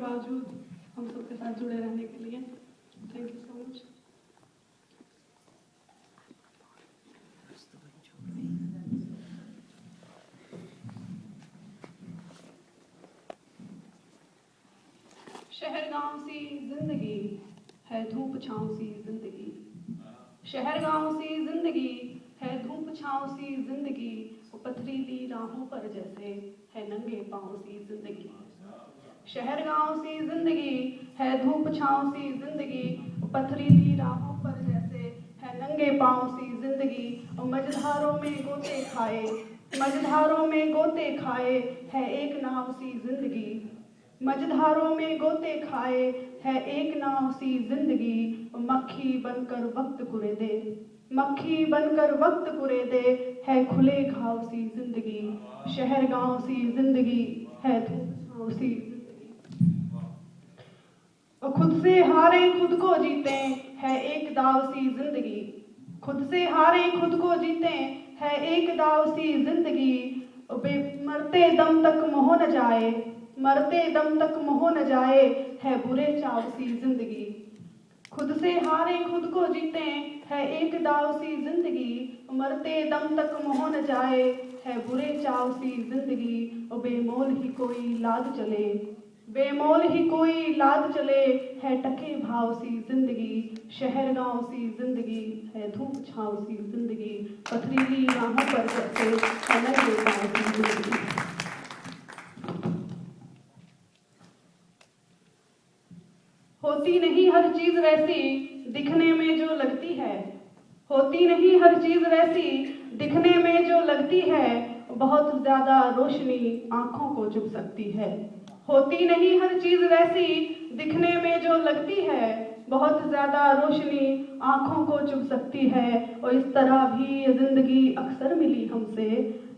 बावजूद हम सबके साथ जुड़े रहने के लिए थैंक यू सो मच। शहर गांव सी जिंदगी है धूप छांव सी जिंदगी, शहर गांव सी जिंदगी है धूप छांव सी जिंदगी, वो पथरीली राहों पर जैसे है नंगे पांव सी जिंदगी। शहर गांव सी जिंदगी है धूप छांव सी जिंदगी, वो पथरीली राहों पर जैसे है नंगे पांव सी जिंदगी। और मझधारों में गोते खाए, मझधारों में गोते खाए है एक नाव सी जिंदगी, मझधारों में गोते खाए है एक नाव सी जिंदगी। मक्खी बनकर वक्त कुरेदे, मक्खी बनकर वक्त कुरेदे है खुले घाव सी जिंदगी। शहर गांव सी जिंदगी है धूप छांव सी जिंदगी। और खुद से हारे खुद को जीते है एक दाव सी जिंदगी, खुद से हारे खुद को जीते है एक दाव सी जिंदगी। मरते दम तक मोह न जाए, मरते दम तक मोह न जाए है बुरे चाव सी जिंदगी। खुद से हारे खुद को जीते है एक दाव सी जिंदगी, मरते दम तक मोह न जाए है बुरे चाव सी जिंदगी। और बेमोल ही कोई लाद चले, बेमोल ही कोई लाद चले है टके भाव सी जिंदगी। शहर गांव सी जिंदगी है धूप छांव सी जिंदगी, पथरीली राहों पर जैसे है नंगे पांव सी जिंदगी। होती नहीं हर चीज वैसी दिखने में जो लगती है, होती नहीं हर चीज वैसी दिखने में जो लगती है, बहुत ज्यादा रोशनी आंखों को चुभ सकती है। होती नहीं हर चीज वैसी दिखने में जो लगती है, बहुत ज्यादा रोशनी आंखों को चुभ सकती है। और इस तरह भी ये जिंदगी अक्सर मिली हमसे,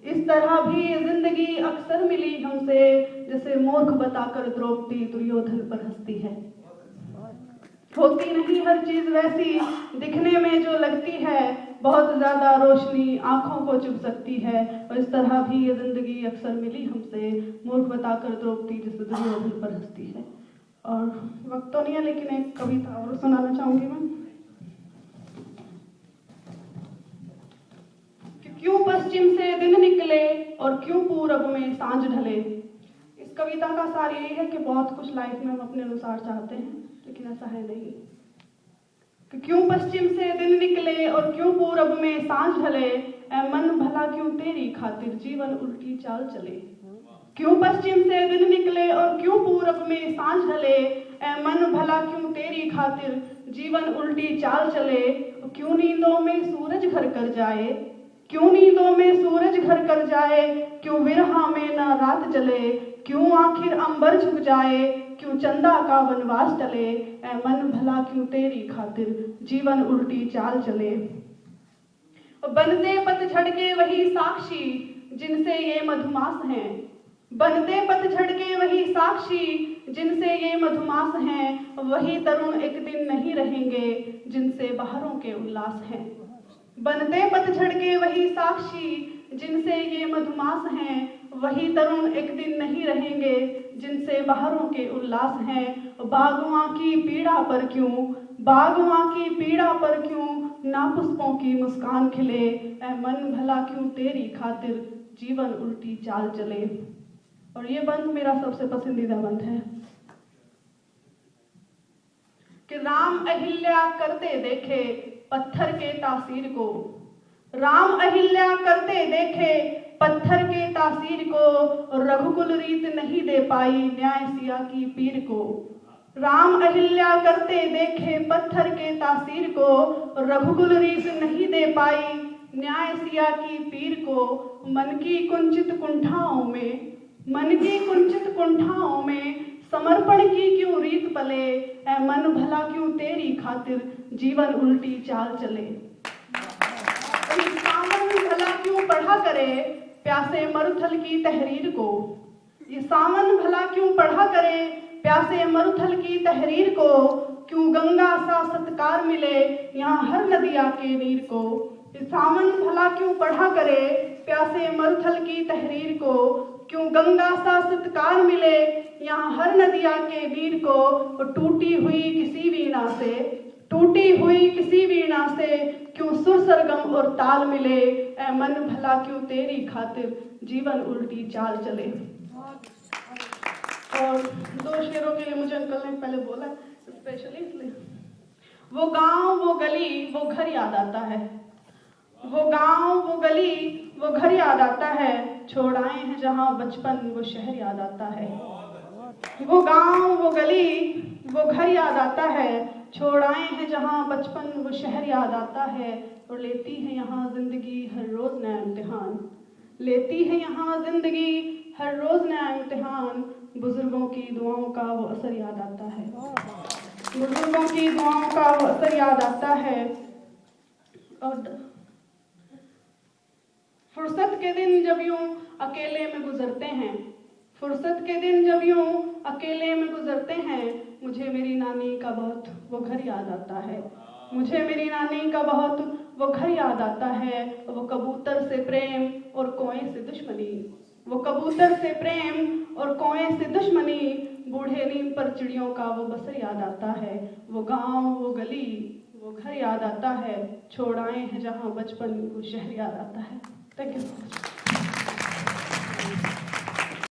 इस तरह भी ये जिंदगी अक्सर मिली हमसे, जैसे मूर्ख बताकर द्रौपदी दुर्योधन पर हंसती है। होती नहीं हर चीज वैसी दिखने में जो लगती है, बहुत ज्यादा रोशनी आंखों को चुभ सकती है। और इस तरह भी ये जिंदगी अक्सर मिली हमसे, मूर्ख बताकर द्रौपदी जैसे दुर्योधन पर हंसती है। और वक्त तो नहीं है लेकिन एक कविता और सुनाना चाहूंगी मैं। कि क्यों पश्चिम से दिन निकले और क्यों पूरब में सांझ ढले। इस कविता का सार यही है कि बहुत कुछ लाइफ में हम अपने अनुसार चाहते हैं लेकिन ऐसा है नहीं। कि क्यों पश्चिम से दिन निकले और क्यों पूरब में सांझ ढले, ऐ मन भला क्यों तेरी खातिर जीवन उल्टी चाल चले। क्यों पश्चिम से दिन निकले और क्यों पूरब में सांझ ढले, ऐ मन भला क्यों तेरी खातिर जीवन उल्टी चाल चले। क्यों नींदों में सूरज घर कर जाए, क्यों नींदों में सूरज घर कर जाए, क्यों विरहा में ना रात जले, क्यों आखिर अंबर झुक जाए, क्यों चंदा का वनवास टले, ऐ मन भला क्यों तेरी खातिर जीवन उल्टी चाल चले। बनते पतझड़ के वही साक्षी जिनसे ये मधुमास हैं, बनते पतझड़ के वही साक्षी जिनसे ये मधुमास हैं, वही तरुण एक दिन नहीं रहेंगे जिनसे बहारों के उल्लास हैं। बनते पतझड़ के वही साक्षी जिनसे ये मधुमास हैं, वही तरुण एक दिन नहीं रहेंगे जिनसे बहारों के उल्लास हैं। बागवां की पीड़ा पर क्यों, बागवां की पीड़ा पर क्यों ना पुष्पों की मुस्कान खिले, ऐ मन भला क्यों तेरी खातिर जीवन उल्टी चाल चले। और ये बंद मेरा सबसे पसंदीदा बंद है कि राम अहिल्या करते देखे पत्थर के तासीर को, राम अहिल्या करते देखे पत्थर के तासीर को, रघुकुल रीत नहीं दे पाई न्याय सिया की पीर को। राम अहिल्या करते देखे पत्थर के तासीर को, रघुकुल रीत नहीं दे पाई न्याय सिया की पीर को। मन की कुंचित कुंठाओं में, मन की कुंचित कुंठाओं में समर्पण की क्यों रीत पले, ऐ मन भला क्यों तेरी खातिर जीवन उल्टी चाल चले। सावन भला क्यों पढ़ा करे प्यासे मरुथल की तहरीर को, ये सावन भला क्यों पढ़ा करे प्यासे मरुथल की तहरीर को। क्यों गंगा सा सत्कार मिले यहाँ हर नदिया के नीर को, ये सावन भला क्यों पढ़ा करे प्यासे मरुथल की तहरीर को। क्यों गंगा सा सत्कार मिले यहाँ हर न दिया के वीर को, वो टूटी हुई किसी वीणा से, टूटी हुई किसी वीणा से क्यों सुर सरगम और ताल मिले, ऐ मन भला क्यों तेरी खातिर जीवन उल्टी चाल चले। और 2 शेरों के लिए मुझे अंकल ने पहले बोला स्पेशली इसलिए। वो गांव वो गली वो घर याद आता है, वो गांव वो गली वो घर याद आता है, छोड़ आए हैं जहां बचपन वो शहर याद आता है। वो गांव वो गली वो घर याद आता है, छोड़ आए हैं जहां बचपन वो शहर याद आता है। और लेती है यहाँ जिंदगी हर रोज नया इम्तिहान, लेती है यहाँ जिंदगी हर रोज नया इम्तिहान, बुजुर्गों की दुआओं का वो असर याद आता है, बुजुर्गों की दुआओं का वो असर याद आता है। और फुर्सत के दिन जब यूं अकेले में गुजरते हैं, फुर्सत के दिन जब यूं अकेले में गुजरते हैं, मुझे मेरी नानी का बहुत वो घर याद आता है, मुझे मेरी नानी का बहुत वो घर याद आता है। वो कबूतर से प्रेम और कोए से दुश्मनी, वो कबूतर से प्रेम और कोए से दुश्मनी, बूढ़े नीम पर चिड़ियों का वो बसर याद आता है। वो गांव वो गली वो घर याद आता है, छोड़ आए हैं जहां बचपन वो शहर याद आता है। Thank you.